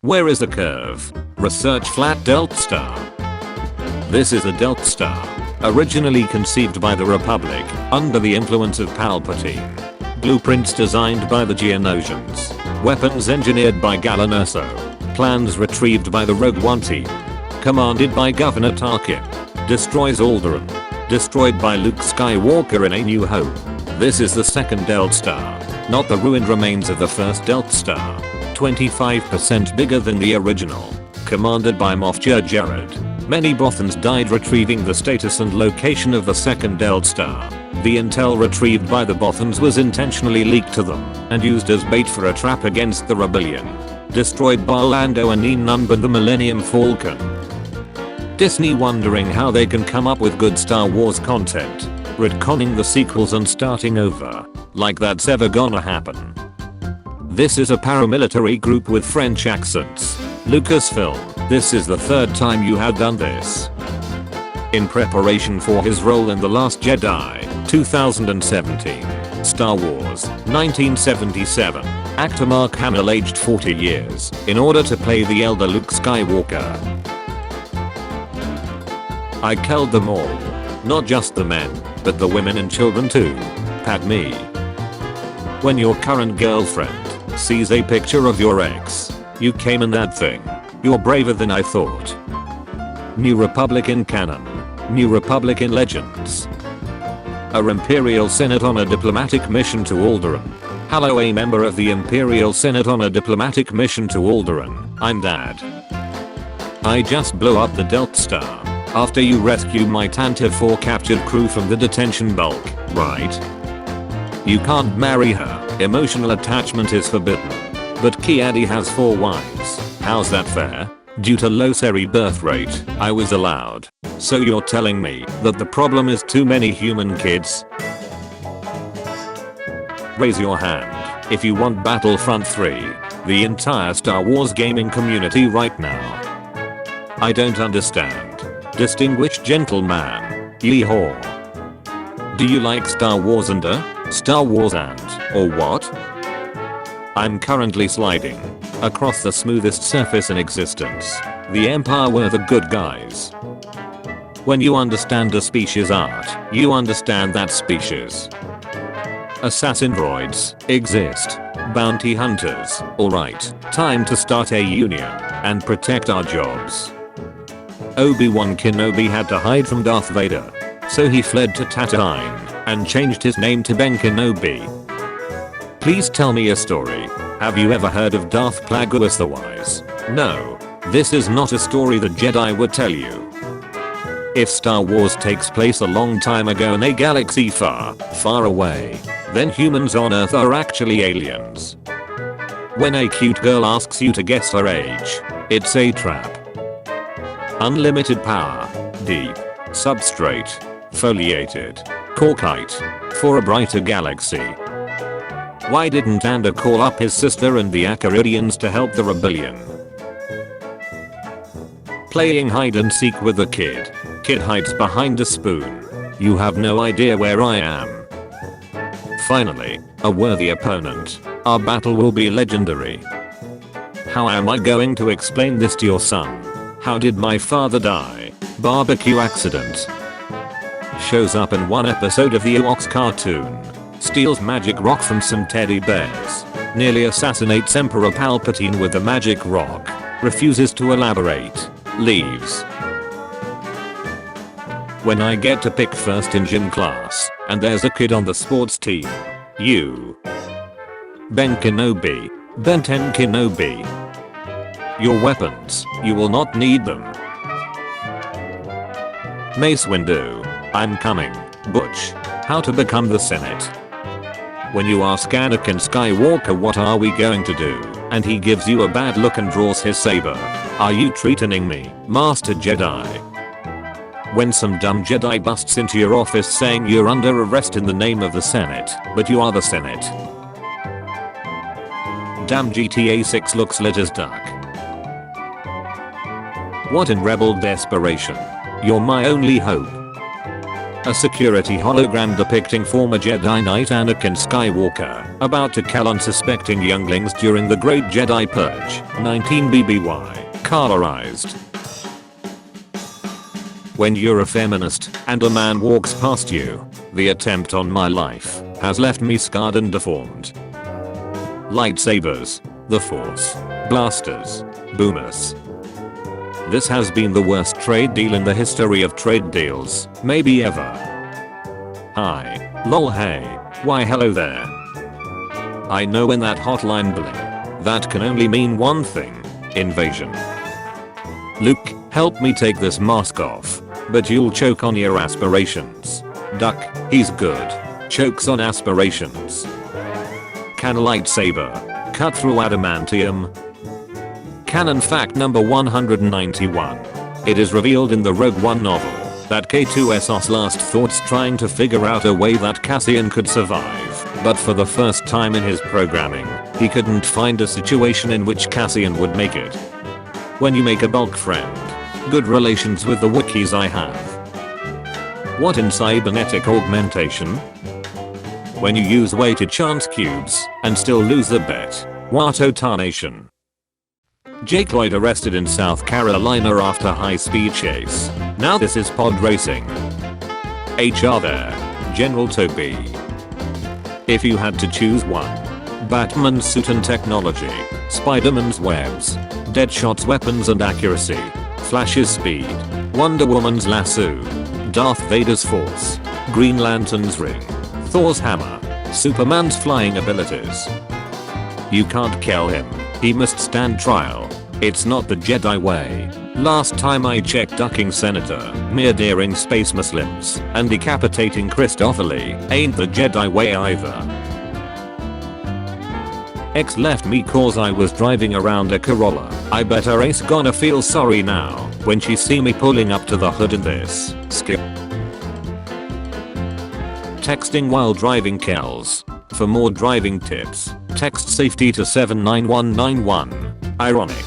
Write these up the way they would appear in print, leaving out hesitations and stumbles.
Where is the curve? Research flat Death Star. This is a Death Star, originally conceived by the Republic under the influence of Palpatine. Blueprints designed by the Geonosians. Weapons engineered by Gallinuso. Plans retrieved by the Rogue One team. Commanded by Governor Tarkin. Destroys Alderaan. Destroyed by Luke Skywalker in A New Hope. This is the second Death Star, not the ruined remains of the first Death Star. 25% bigger than the original. Commanded by Moff Gideon. Many Bothans died retrieving the status and location of the second Death Star. The intel retrieved by the Bothans was intentionally leaked to them and used as bait for a trap against the rebellion. Destroyed by Lando and none but the Millennium Falcon. Disney wondering how they can come up with good Star Wars content, retconning the sequels and starting over, like that's ever gonna happen. This is a paramilitary group with French accents. Lucasfilm, this is the third time you have done this. In preparation for his role in The Last Jedi, 2017, Star Wars, 1977, actor Mark Hamill aged 40 years in order to play the elder Luke Skywalker. I killed them all. Not just the men, but the women and children too. Padme. When your current girlfriend sees a picture of your ex, you came in that thing. You're braver than I thought. New Republic in canon. New Republic in legends. A Imperial Senate on a diplomatic mission to Alderaan. Hello, a member of the Imperial Senate on a diplomatic mission to Alderaan. I'm Dad. I just blew up the Death Star after you rescue my Tantive 4 captured crew from the detention bulk, right? You can't marry her, emotional attachment is forbidden. But Kiadi has 4 wives, how's that fair? Due to low seri birth rate, I was allowed. So you're telling me that the problem is too many human kids? Raise your hand if you want Battlefront 3, the entire Star Wars gaming community right now. I don't understand. Distinguished gentleman, yeehaw. Do you like Star Wars and Star Wars and, or what? I'm currently sliding across the smoothest surface in existence. The Empire were the good guys. When you understand a species art, you understand that species. Assassin droids exist. Bounty hunters, alright, time to start a union and protect our jobs. Obi-Wan Kenobi had to hide from Darth Vader, so he fled to Tatooine and changed his name to Ben Kenobi. Please tell me a story. Have you ever heard of Darth Plagueis the Wise? No, this is not a story the Jedi would tell you. If Star Wars takes place a long time ago in a galaxy far, far away, then humans on Earth are actually aliens. When a cute girl asks you to guess her age, it's a trap. Unlimited power, deep, substrate, foliated, corkite, for a brighter galaxy. Why didn't Ander call up his sister and the Acaridians to help the rebellion? Playing hide and seek with the kid. Kid hides behind a spoon. You have no idea where I am. Finally, a worthy opponent. Our battle will be legendary. How am I going to explain this to your son? How did my father die? Barbecue accident. Shows up in one episode of the Ewoks cartoon. Steals magic rock from some teddy bears. Nearly assassinates Emperor Palpatine with the magic rock. Refuses to elaborate. Leaves. When I get to pick first in gym class, and there's a kid on the sports team. You. Ben Kenobi. Ben 10 Kenobi. Your weapons, you will not need them. Mace Windu. I'm coming. Butch. How to become the Senate. When you ask Anakin Skywalker what are we going to do, and he gives you a bad look and draws his saber. Are you threatening me, Master Jedi? When some dumb Jedi busts into your office saying you're under arrest in the name of the Senate, but you are the Senate. Damn, GTA 6 looks lit as duck. What in rebel desperation? You're my only hope. A security hologram depicting former Jedi Knight Anakin Skywalker about to kill unsuspecting younglings during the Great Jedi Purge. 19 BBY. Colorized. When you're a feminist and a man walks past you, the attempt on my life has left me scarred and deformed. Lightsabers, the Force, blasters, boomers. This has been the worst trade deal in the history of trade deals, maybe ever. Hi, lol, hey, why hello there. I know when that hotline bling, that can only mean one thing, invasion. Luke, help me take this mask off, but you'll choke on your aspirations. Duck, he's good, chokes on aspirations. Can a lightsaber cut through adamantium? Canon fact number 191. It is revealed in the Rogue One novel that K2SO's last thoughts trying to figure out a way that Cassian could survive, but for the first time in his programming, he couldn't find a situation in which Cassian would make it. When you make a bulk friend, good relations with the Wookiees I have. What in cybernetic augmentation? When you use weighted chance cubes and still lose the bet. Watto tarnation. Jake Lloyd arrested in South Carolina after high-speed chase. Now this is pod racing. HR there, General Toby. If you had to choose one, Batman's suit and technology, Spider-Man's webs, Deadshot's weapons and accuracy, Flash's speed, Wonder Woman's lasso, Darth Vader's force, Green Lantern's ring, Thor's hammer, Superman's flying abilities. You can't kill him. He must stand trial. It's not the Jedi way. Last time I checked, ducking Senator, murdering space Muslims, and decapitating Christopher Lee ain't the Jedi way either. X left me cause I was driving around a Corolla. I bet her ace gonna feel sorry now when she see me pulling up to the hood in this. Skip. Texting while driving kills. For more driving tips, text safety to 79191. Ironic.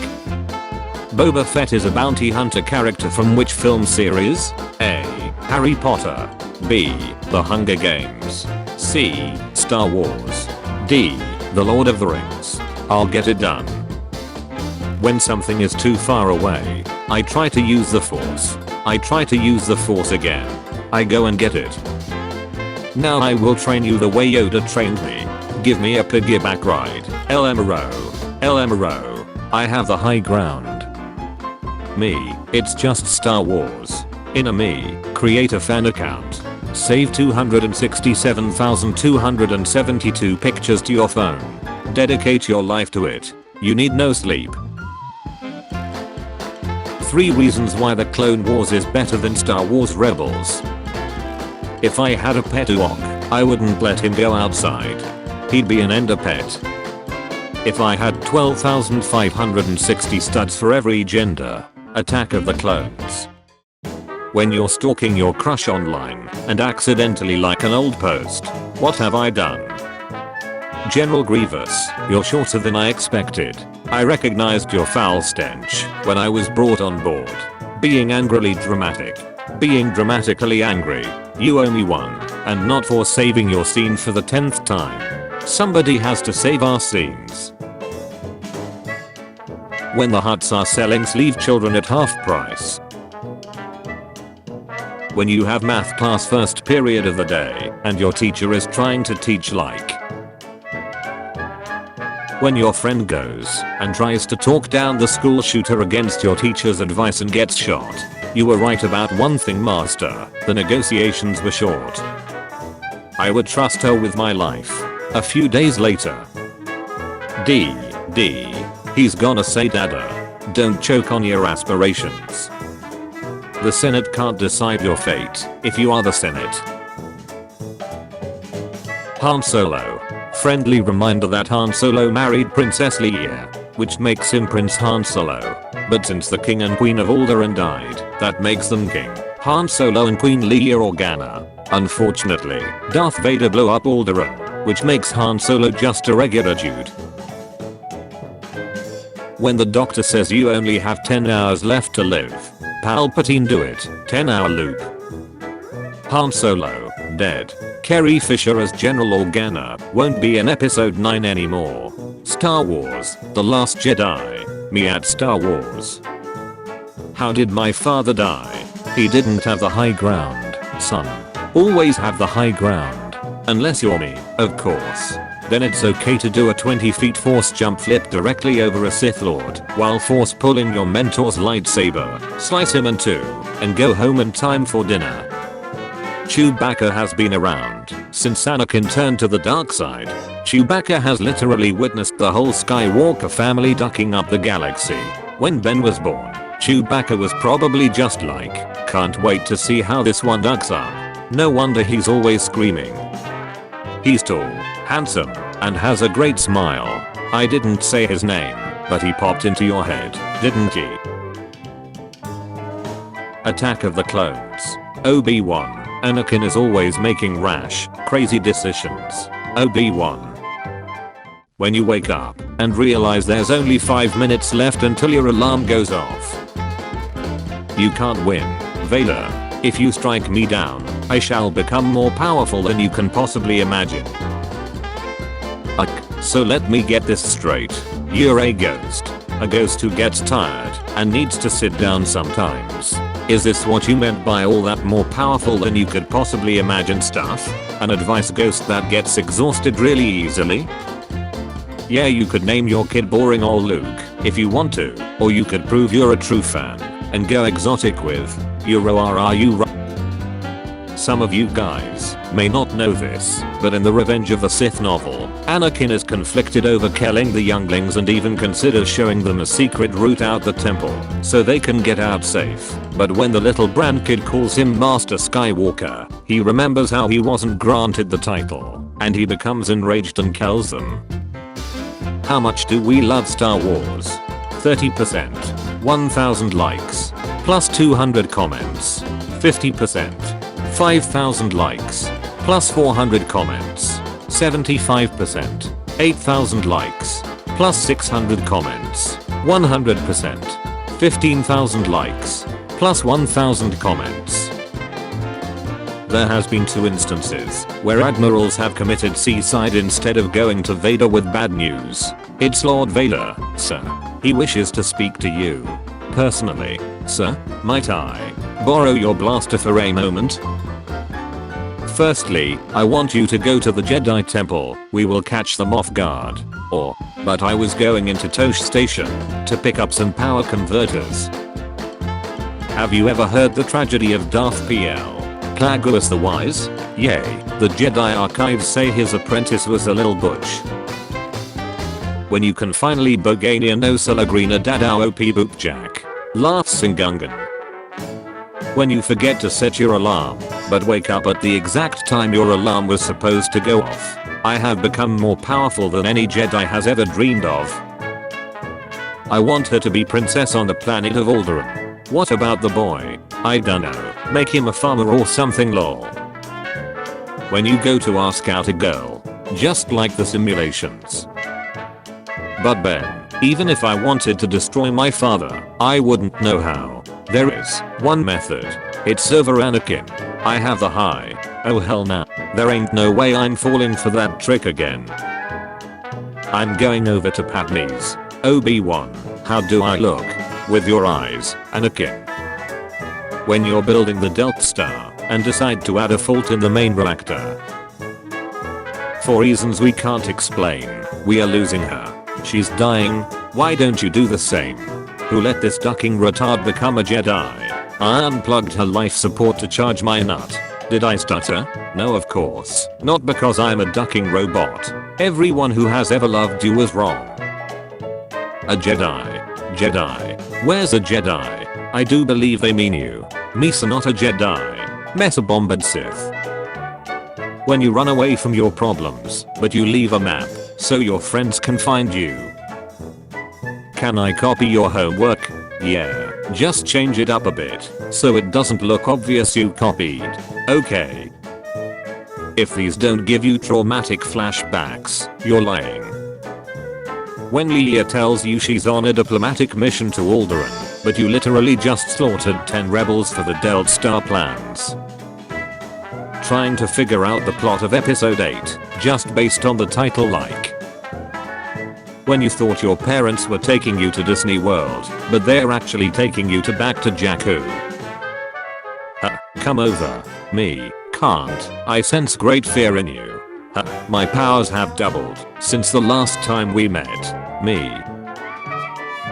Boba Fett is a bounty hunter character from which film series? A. Harry Potter. B. The Hunger Games. C. Star Wars. D. The Lord of the Rings. I'll get it done. When something is too far away, I try to use the Force. I try to use the Force again. I go and get it. Now I will train you the way Yoda trained me. Give me a piggyback ride. LMRO. LMRO. I have the high ground. Me, it's just Star Wars. Inner me, create a fan account. Save 267,272 pictures to your phone. Dedicate your life to it. You need no sleep. 3 reasons why the Clone Wars is better than Star Wars Rebels. If I had a pet Ewok, I wouldn't let him go outside. He'd be an ender pet. If I had 12,560 studs for every gender, Attack of the Clones. When you're stalking your crush online and accidentally like an old post, what have I done? General Grievous, you're shorter than I expected. I recognized your foul stench when I was brought on board. Being angrily dramatic. Being dramatically angry. You owe me one, and not for saving your scene for the 10th time. Somebody has to save our scenes. When the Hutts are selling sleeve children at half price. When you have math class first period of the day, and your teacher is trying to teach like. When your friend goes and tries to talk down the school shooter against your teacher's advice and gets shot. You were right about one thing, master, the negotiations were short. I would trust her with my life. A few days later. D. He's gonna say dada. Don't choke on your aspirations. The Senate can't decide your fate if you are the Senate. Han Solo. Friendly reminder that Han Solo married Princess Leia, which makes him Prince Han Solo. But since the King and Queen of Alderaan died, that makes them King Han Solo and Queen Leia Organa. Unfortunately, Darth Vader blew up Alderaan, which makes Han Solo just a regular dude. When the doctor says you only have 10 hours left to live, Palpatine do it, 10-hour loop. Han Solo, dead. Carrie Fisher as General Organa won't be in episode 9 anymore. Star Wars, The Last Jedi. Me at Star Wars. How did my father die? He didn't have the high ground, son. Always have the high ground. Unless you're me, of course. Then it's okay to do a 20 feet force jump flip directly over a Sith Lord while force pulling your mentor's lightsaber, slice him in two, and go home in time for dinner. Chewbacca has been around since Anakin turned to the dark side. Chewbacca has literally witnessed the whole Skywalker family ducking up the galaxy. When Ben was born, Chewbacca was probably just like, can't wait to see how this one ducks up. No wonder he's always screaming. He's tall, handsome, and has a great smile. I didn't say his name, but he popped into your head, didn't he? Attack of the Clones. Obi-Wan. Anakin is always making rash, crazy decisions. Obi-Wan. When you wake up and realize there's only 5 minutes left until your alarm goes off. You can't win, Vader. If you strike me down, I shall become more powerful than you can possibly imagine. So let me get this straight. You're a ghost who gets tired and needs to sit down sometimes. Is this what you meant by all that more powerful than you could possibly imagine stuff? An advice ghost that gets exhausted really easily? Yeah, you could name your kid Boring or Luke if you want to, or you could prove you're a true fan and go exotic with Euro. Some of you guys may not know this, but in the Revenge of the Sith novel, Anakin is conflicted over killing the younglings and even considers showing them a secret route out the temple so they can get out safe. But when the little Bran kid calls him Master Skywalker, he remembers how he wasn't granted the title, and he becomes enraged and kills them. How much do we love Star Wars? 30%. 1000 likes. Plus 200 comments. 50%. 5000 likes. Plus 400 comments. 75%. 8000 likes. Plus 600 comments. 100%. 15,000 likes. Plus 1000 comments. There has been 2 instances where admirals have committed suicide instead of going to Vader with bad news. It's Lord Vader, sir. He wishes to speak to you. Personally, sir, might I borrow your blaster for a moment? Firstly, I want you to go to the Jedi Temple. We will catch them off guard. But I was going into Tosh Station to pick up some power converters. Have you ever heard the tragedy of Darth P.L. Plagueis the Wise? Yay, the Jedi archives say his apprentice was a little butch. When you can finally Bogania no Celagrina Dadao OP Boopjack. Laughs Singungan. When you forget to set your alarm, but wake up at the exact time your alarm was supposed to go off. I have become more powerful than any Jedi has ever dreamed of. I want her to be princess on the planet of Alderaan. What about the boy? I dunno, make him a farmer or something lol. When you go to ask out a girl, just like the simulations. But Ben, even if I wanted to destroy my father, I wouldn't know how. There is one method. It's over Anakin. I have the high. Oh hell nah. There ain't no way I'm falling for that trick again. I'm going over to Padme's. Obi-Wan, how do I look? With your eyes, Anakin. When you're building the Death Star and decide to add a fault in the main reactor. For reasons we can't explain, we are losing her. She's dying. Why don't you do the same? Who let this ducking retard become a Jedi? I unplugged her life support to charge my nut. Did I stutter? No, of course. Not because I'm a ducking robot. Everyone who has ever loved you was wrong. A Jedi. Jedi. Where's a Jedi? I do believe they mean you. Misa, not a Jedi. Meta bombed Sith. When you run away from your problems, but you leave a map, so your friends can find you. Can I copy your homework? Yeah, just change it up a bit, so it doesn't look obvious you copied. Okay. If these don't give you traumatic flashbacks, you're lying. When Leia tells you she's on a diplomatic mission to Alderaan, but you literally just slaughtered 10 rebels for the Death Star plans. trying to figure out the plot of episode 8 just based on the title, like when you thought your parents were taking you to Disney World, but they're actually taking you to back to Jakku. Come over. Me. Can't. I sense great fear in you. My powers have doubled since the last time we met. Me.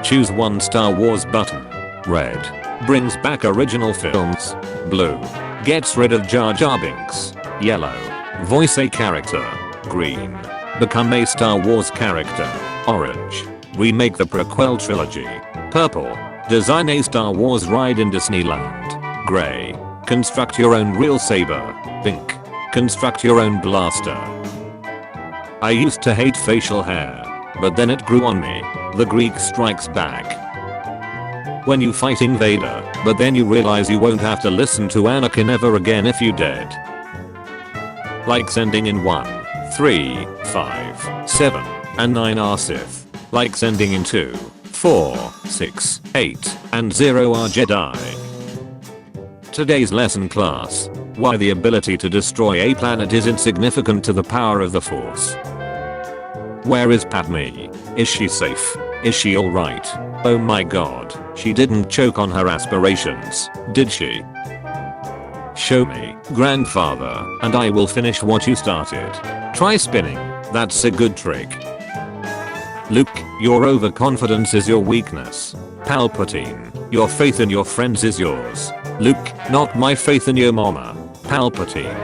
Choose one Star Wars button. Red. Brings back original films. Blue. Gets rid of Jar Jar Binks. Yellow. Voice a character. Green. Become a Star Wars character. Orange. Remake the prequel trilogy. Purple. Design a Star Wars ride in Disneyland. Gray. Construct your own real saber. Pink. Construct your own blaster. I used to hate facial hair, but then it grew on me. The Greek strikes back. When you fighting Vader, but then you realize you won't have to listen to Anakin ever again if you did. Like sending in 1, 3, 5, 7, and 9 are Sith. Like sending in 2, 4, 6, 8, and 0 are Jedi. Today's lesson class. Why the ability to destroy a planet is insignificant to the power of the Force. Where is Padme? Is she safe? Is she alright? Oh my god, she didn't choke on her aspirations, did she? Show me, grandfather, and I will finish what you started. Try spinning, that's a good trick. Luke, your overconfidence is your weakness. Palpatine, your faith in your friends is yours. Luke, not my faith in your mama. Palpatine.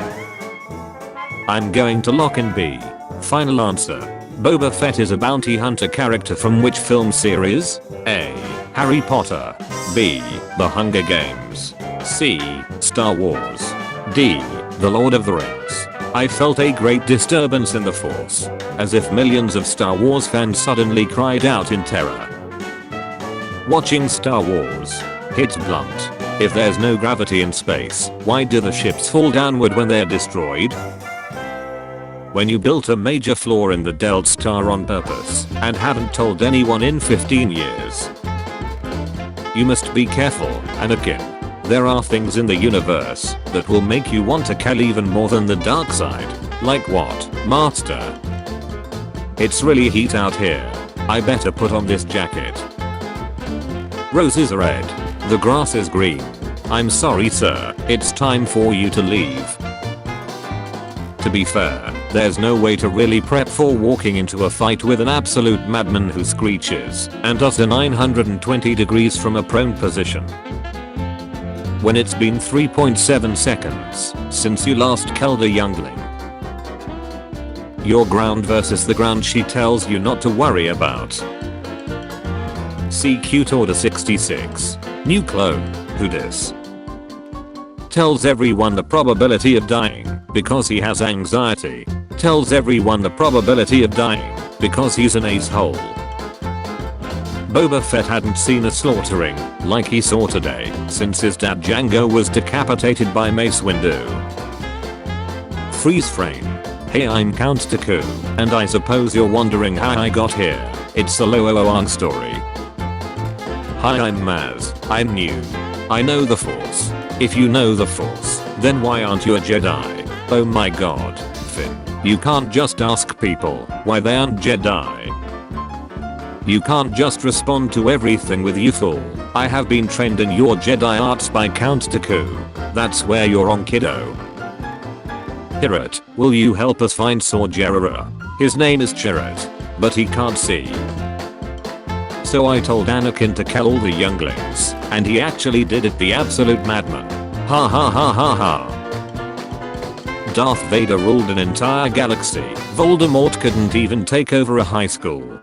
I'm going to lock in B. Final answer. Boba Fett is a bounty hunter character from which film series? A. Harry Potter. B. The Hunger Games. C. Star Wars. D. The Lord of the Rings. I felt a great disturbance in the Force, as if millions of Star Wars fans suddenly cried out in terror. Watching Star Wars. Hits blunt. If there's no gravity in space, why do the ships fall downward when they're destroyed? When you built a major flaw in the Death Star on purpose and haven't told anyone in 15 years. You must be careful, Anakin. There are things in the universe that will make you want to kill even more than the dark side. Like what, Master? It's really heat out here. I better put on this jacket. Roses are red. The grass is green. I'm sorry, sir, it's time for you to leave. To be fair, there's no way to really prep for walking into a fight with an absolute madman who screeches and does a 920 degrees from a prone position. When it's been 3.7 seconds since you last killed a youngling. Your ground versus the ground she tells you not to worry about. CQ Order 66. New clone, who dis? Tells everyone the probability of dying because he has anxiety. Tells everyone the probability of dying because he's an asshole. Boba Fett hadn't seen a slaughtering like he saw today since his dad Jango was decapitated by Mace Windu. Freeze frame. Hey, I'm Count Dooku, and I suppose you're wondering how I got here. It's a long story. Hi, I'm Maz. I'm new. I know the Force. If you know the Force, then why aren't you a Jedi? Oh my god, Finn. You can't just ask people why they aren't Jedi. You can't just respond to everything with "you fool. I have been trained in your Jedi arts by Count Dooku." That's where you're wrong, kiddo. Chirrut, will you help us find Saw Gerrera? His name is Chirrut, but he can't see. So I told Anakin to kill all the younglings, and he actually did it, the absolute madman. Ha ha ha ha ha. Darth Vader ruled an entire galaxy. Voldemort couldn't even take over a high school.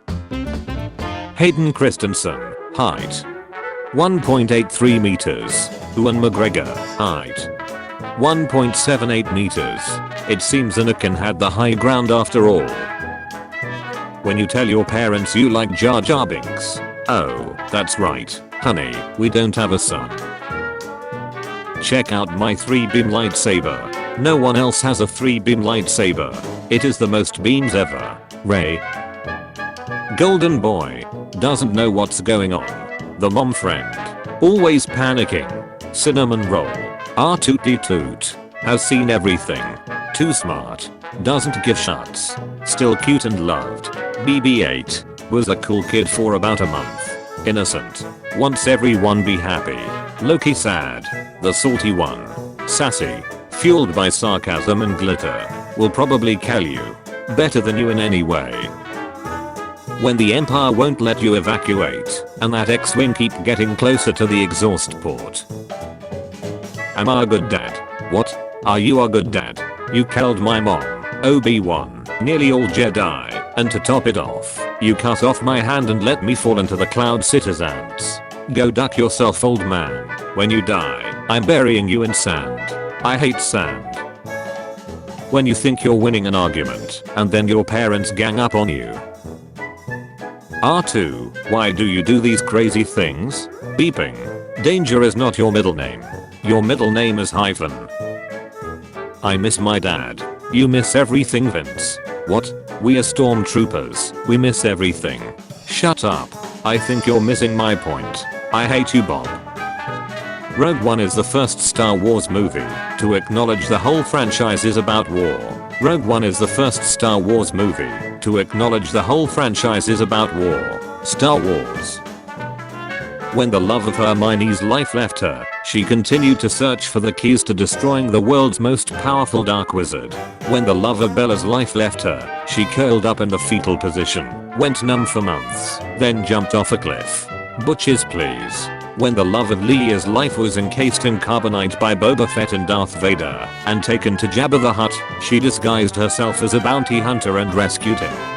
Hayden Christensen, height 1.83 meters. Ewan McGregor, height 1.78 meters. It seems Anakin had the high ground after all. When you tell your parents you like Jar Jar Binks. Oh, that's right, honey, we don't have a son. Check out my 3-beam lightsaber. No one else has a 3-beam lightsaber. It is the most beams ever. Ray. Golden boy. Doesn't know what's going on. The mom friend. Always panicking. Cinnamon roll. R2D toot. Has seen everything. Too smart. Doesn't give shuts. Still cute and loved. BB-8. Was a cool kid for about a month. Innocent. Wants everyone be happy. Low-key sad. The salty one. Sassy. Fueled by sarcasm and glitter. Will probably kill you. Better than you in any way. When the Empire won't let you evacuate, and that X-Wing keep getting closer to the exhaust port. Am I a good dad? What? Are you a good dad? You killed my mom, Obi-Wan, nearly all Jedi, and to top it off, you cut off my hand and let me fall into the Cloud Citizens. Go duck yourself, old man. When you die, I'm burying you in sand. I hate sand. When you think you're winning an argument, and then your parents gang up on you. R2, why do you do these crazy things? Beeping. Danger is not your middle name. Your middle name is hyphen. I miss my dad. You miss everything, Vince. What? We are stormtroopers. We miss everything. Shut up. I think you're missing my point. I hate you, Bob. Rogue One is the first Star Wars movie to acknowledge the whole franchise is about war. Rogue One is the first Star Wars movie to acknowledge the whole franchise is about war. Star Wars. When the love of Hermione's life left her, she continued to search for the keys to destroying the world's most powerful dark wizard. When the love of Bella's life left her, she curled up in the fetal position, went numb for months, then jumped off a cliff. Butches please. When the love of Leia's life was encased in carbonite by Boba Fett and Darth Vader, and taken to Jabba the Hutt, she disguised herself as a bounty hunter and rescued him.